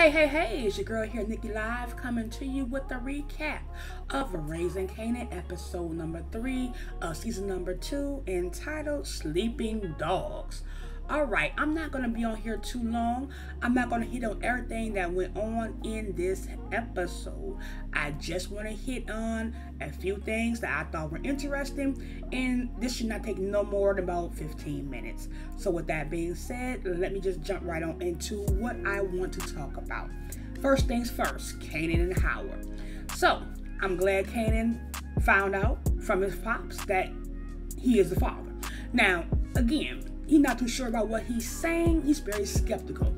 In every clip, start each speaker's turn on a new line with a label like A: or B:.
A: Hey, it's your girl here, Nikki Live, coming to you with a recap of Raising Kanan, episode number 3 of season number 2, entitled Sleeping Dogs. Alright, I'm not going to be on here too long. I'm not going to hit on everything that went on in this episode. I just want to hit on a few things that I thought were interesting, and this should not take no more than about 15 minutes. So with that being said, let me just jump right on into what I want to talk about. First things first, Kanan and Howard. So, I'm glad Kanan found out from his pops that he is the father. Now, again, he's not too sure about what he's saying. He's very skeptical.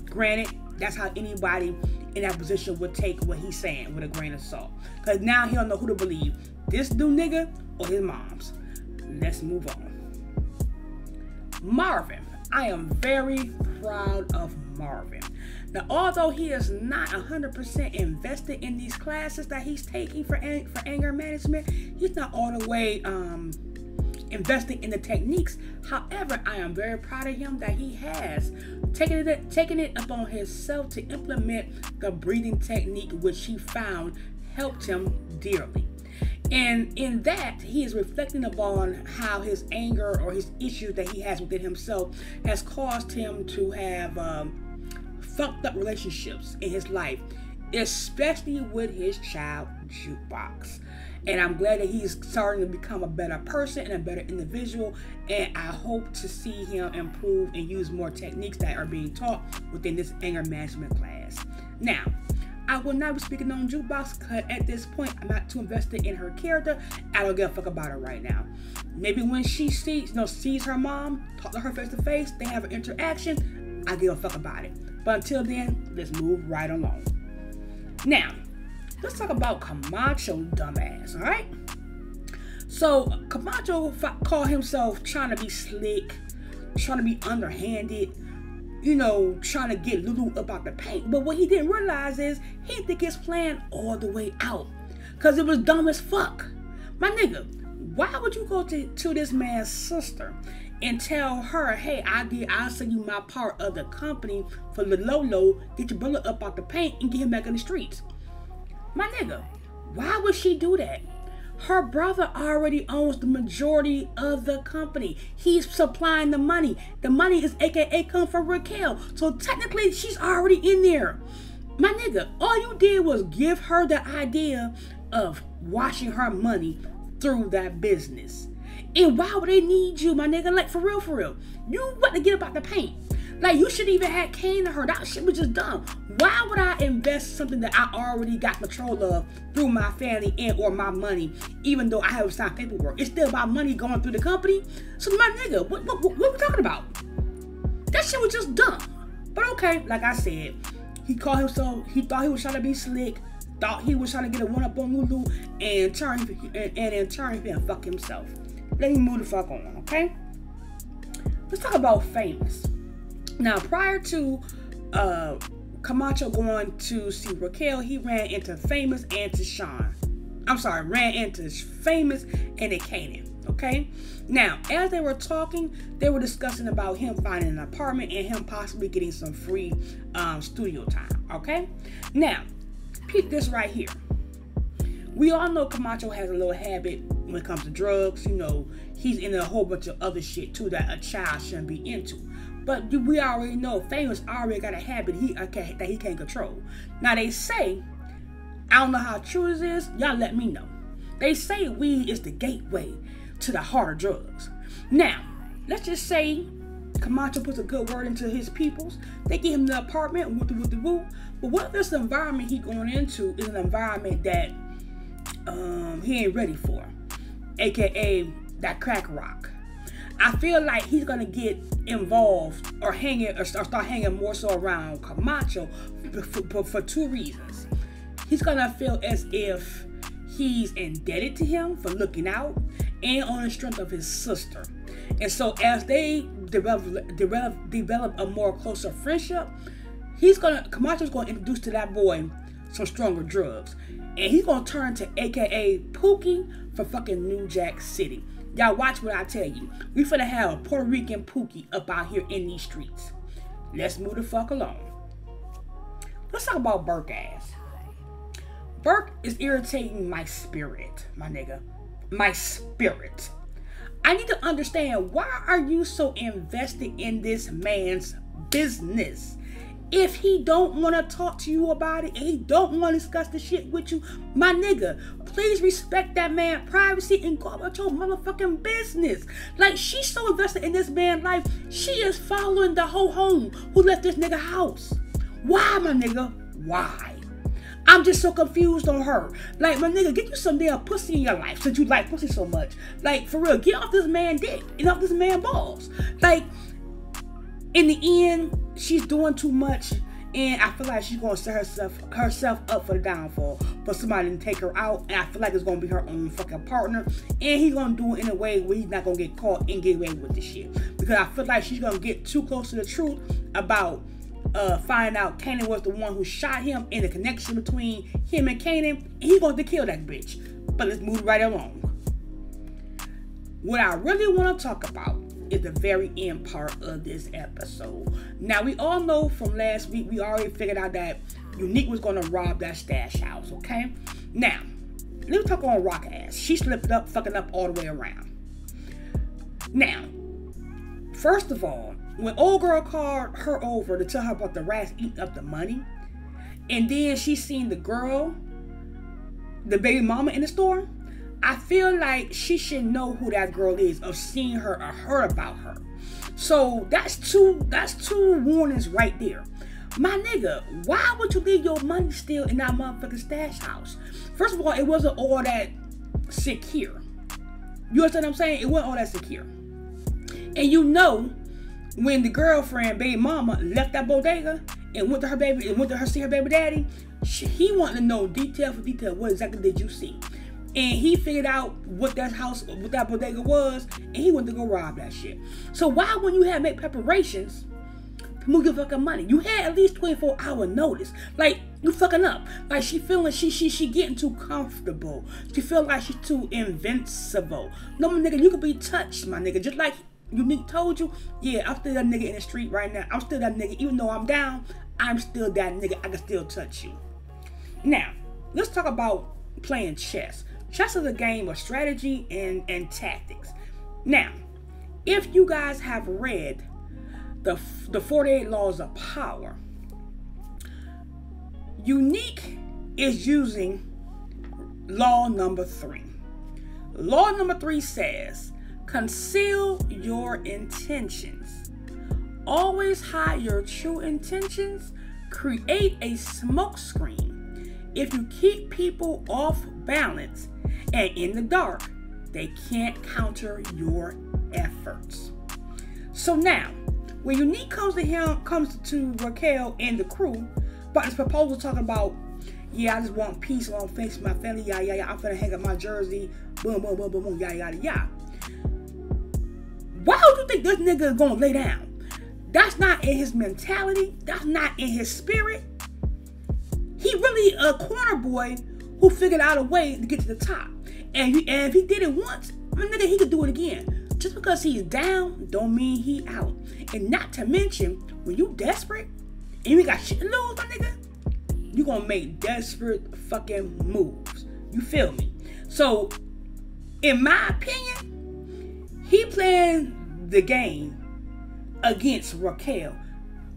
A: Granted, that's how anybody in that position would take what he's saying with a grain of salt. Because now he don't know who to believe. This new nigga or his mom's. Let's move on. Marvin. I am very proud of Marvin. Now, although he is not 100% invested in these classes that he's taking for anger management, he's not all the way investing in the techniques. However, I am very proud of him that he has taken it upon himself to implement the breathing technique, which he found helped him dearly. And in that, he is reflecting upon how his anger or his issues that he has within himself has caused him to have fucked up relationships in his life, especially with his child jukebox. And I'm glad that he's starting to become a better person and a better individual. And I hope to see him improve and use more techniques that are being taught within this anger management class. Now, I will not be speaking on jukebox because at this point, I'm not too invested in her character. I don't give a fuck about her right now. Maybe when she sees her mom, talk to her face to face, they have an interaction, I give a fuck about it. But until then, let's move right along. Now, let's talk about Camacho dumbass, alright? So, Camacho called himself trying to be slick, trying to be underhanded, trying to get Lulu about the paint. But what he didn't realize is, he didn't think his plan all the way out. Because it was dumb as fuck. My nigga, why would you go to this man's sister and tell her, hey, I'll send you my part of the company for the Lolo, get your brother up out the paint and get him back in the streets? My nigga, why would she do that? Her brother already owns the majority of the company. He's supplying the money. The money is AKA come from Raquel. So technically, she's already in there. My nigga, all you did was give her the idea of washing her money through that business. And why would they need you, my nigga? Like, for real. You want to get about the paint. Like, you shouldn't even have came to her. That shit was just dumb. Why would I invest something that I already got control of through my family and or my money, even though I haven't signed paperwork? It's still about money going through the company. So, my nigga, what we talking about? That shit was just dumb. But okay, like I said, he thought he was trying to be slick, thought he was trying to get a one-up on Lulu, and in turn, he fuck himself. Let me move the fuck on, okay? Let's talk about Famous. Now, prior to Camacho going to see Raquel, he ran into Famous and to Sean. Ran into Famous and to Kanan, okay? Now, as they were talking, they were discussing about him finding an apartment and him possibly getting some free studio time, okay? Now, peep this right here. We all know Camacho has a little habit when it comes to drugs. He's into a whole bunch of other shit too that a child shouldn't be into. But we already know Famous already got a habit that he can't control. Now they say, I don't know how true this is, y'all let me know. They say weed is the gateway to the harder drugs. Now, let's just say Camacho puts a good word into his peoples. They give him the apartment, woo. But what if this environment he going into is an environment that he ain't ready for? AKA that crack rock. I feel like he's gonna get involved or start hanging more so around Camacho for two reasons. He's gonna feel as if he's indebted to him for looking out, and on the strength of his sister. And so as they develop a more closer friendship, Camacho's gonna introduce to that boy some stronger drugs, and he's gonna turn to AKA Pookie for fucking New Jack City. Y'all watch what I tell you. We finna have a Puerto Rican Pookie up out here in these streets. Let's move the fuck along. let's talk about Burke ass. Burke is irritating my spirit, my nigga. My spirit. I need to understand, why are you so invested in this man's business? If he don't want to talk to you about it and he don't want to discuss the shit with you, my nigga, please respect that man's privacy and go about your motherfucking business. Like, she's so invested in this man's life, she is following the whole home who left this nigga house. Why, my nigga? Why? I'm just so confused on her. Like, my nigga, get you some damn pussy in your life since you like pussy so much. Like, for real, get off this man's dick and off this man's balls. Like, in the end, she's doing too much, and I feel like she's gonna set herself up for the downfall, for somebody to take her out, and I feel like it's gonna be her own fucking partner, and he's gonna do it in a way where he's not gonna get caught and get away with this shit. Because I feel like she's gonna get too close to the truth about finding out Kanan was the one who shot him, and the connection between him and Kanan, and he's going to kill that bitch. But let's move right along. What I really want to talk about is the very end part of this episode. Now, we all know from last week, we already figured out that Unique was going to rob that stash house, okay? Now, let me talk on Rock ass. She slipped up, fucking up all the way around. Now, first of all, when old girl called her over to tell her about the rats eating up the money, and then she seen the girl, the baby mama in the store, I feel like she should know who that girl is, of seeing her or heard about her. So that's two warnings right there. My nigga, why would you leave your money still in that motherfucking stash house? First of all, it wasn't all that secure. You understand what I'm saying? It wasn't all that secure. And you know, when the girlfriend, baby mama, left that bodega and went to see her baby daddy, he wanted to know detail for detail, what exactly did you see? And he figured out what that bodega was, and he went to go rob that shit. So why, when you had make preparations to move your fucking money, you had at least 24-hour notice? Like, you fucking up. Like, she feeling she getting too comfortable. She feel like she's too invincible. No, my nigga, you could be touched, my nigga. Just like Unique told you, yeah, I'm still that nigga in the street right now. I'm still that nigga. Even though I'm down, I'm still that nigga. I can still touch you. Now, let's talk about playing chess. Chess is a game of strategy and tactics. Now, if you guys have read the 48 Laws of Power, Unique is using law number 3. Law number 3 says, conceal your intentions. Always hide your true intentions. Create a smokescreen. If you keep people off balance and in the dark, they can't counter your efforts. So now, when Unique comes to Raquel and the crew about this proposal, talking about, yeah, I just want peace, I want to face my family, yeah, I'm finna hang up my jersey, boom, boom, boom, boom, boom, yada. Why would you think this nigga is gonna lay down? That's not in his mentality. That's not in his spirit. He really a corner boy who figured out a way to get to the top. And if he did it once, my nigga, he could do it again. Just because he's down don't mean he out. And not to mention, when you desperate and you got shit to lose, my nigga, you gonna make desperate fucking moves. You feel me? So, in my opinion, he playing the game against Raquel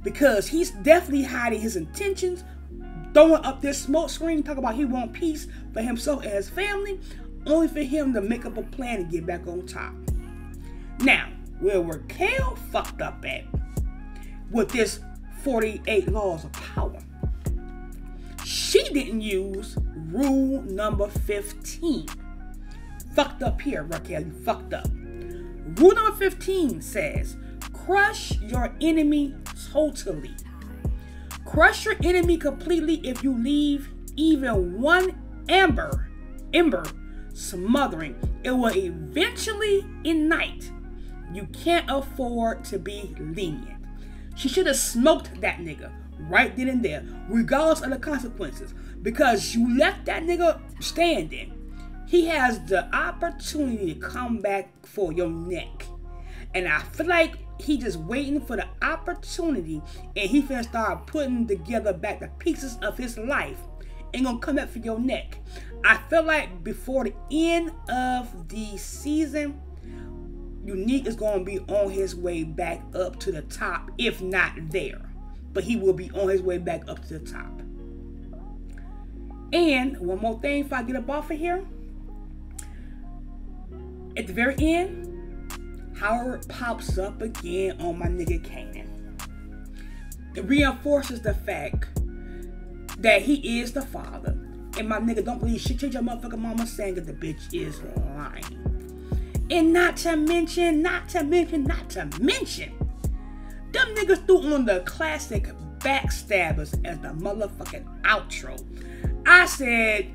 A: because he's definitely hiding his intentions, throwing up this smoke screen, talking about he want peace for himself and his family, only for him to make up a plan to get back on top. Now, where Raquel fucked up at with this 48 Laws of Power, she didn't use rule number 15. Fucked up here, Raquel, you fucked up. Rule number 15 says, crush your enemy totally. Crush your enemy completely. If you leave even one ember smothering, it will eventually ignite. You can't afford to be lenient. She should have smoked that nigga right then and there, regardless of the consequences, because you left that nigga standing. He has the opportunity to come back for your neck. And I feel like he just waiting for the opportunity, and he finna start putting together back the pieces of his life and gonna come up for your neck. I feel like before the end of the season, Unique is gonna be on his way back up to the top, if not there. But he will be on his way back up to the top. And one more thing before I get up off of here. At the very end, Howard pops up again on my nigga Kanan. It reinforces the fact that he is the father. And my nigga don't believe shit your motherfucking mama saying that the bitch is lying. And not to mention, them niggas threw on the classic Backstabbers as the motherfucking outro. I said,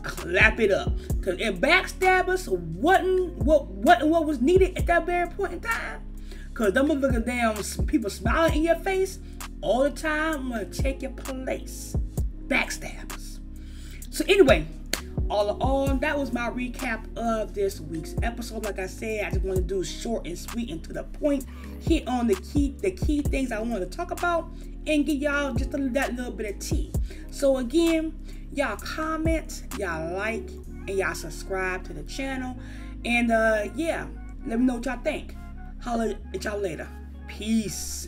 A: clap it up. Cause if Backstabbers wasn't what was needed at that very point in time, cause them motherfuckers damn people smiling in your face all the time, I'm gonna take your place. Backstabbers. So anyway, all in all, that was my recap of this week's episode. Like I said, I just want to do short and sweet and to the point. Hit on the key things I want to talk about and give y'all just that little bit of tea. So again, y'all comment, y'all like, and y'all subscribe to the channel. And yeah, let me know what y'all think. Holla at y'all later. Peace.